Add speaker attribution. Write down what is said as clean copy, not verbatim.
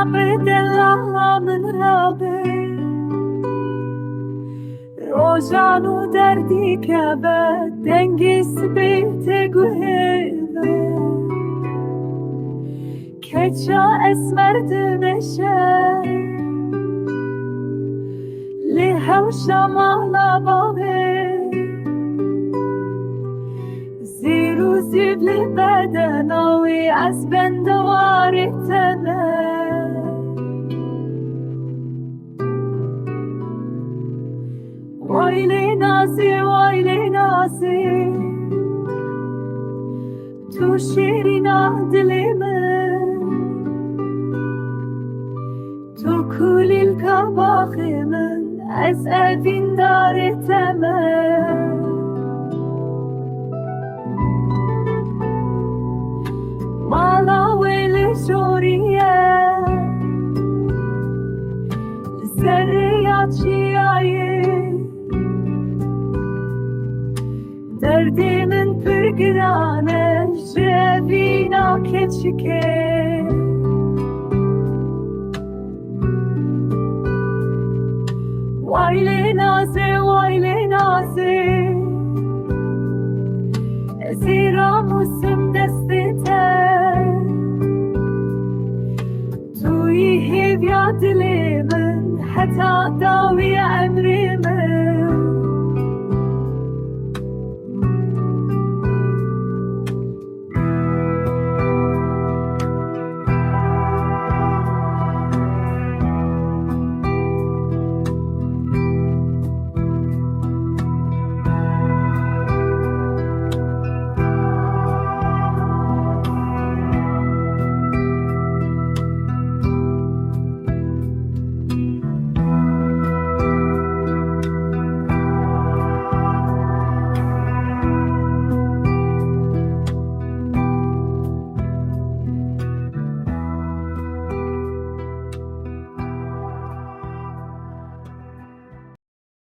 Speaker 1: بدلها من رابه روزانو دردی که به دنگیس بیت گوهیده کچا اسمرد نشه لیهوش مالا باوه زیرو زیبلی بدناوی از بندواری تنه وایلی نازی تو شیرینا دلی من تو کولیل کباخی من از اوین داری تمه مالا ویلی شوریه زریات چیایی دردی من پرگرانه شوینا کچکه وایلی نازی زیرا موسم دستیته توی هیویا دلی من حتی داوی عمری من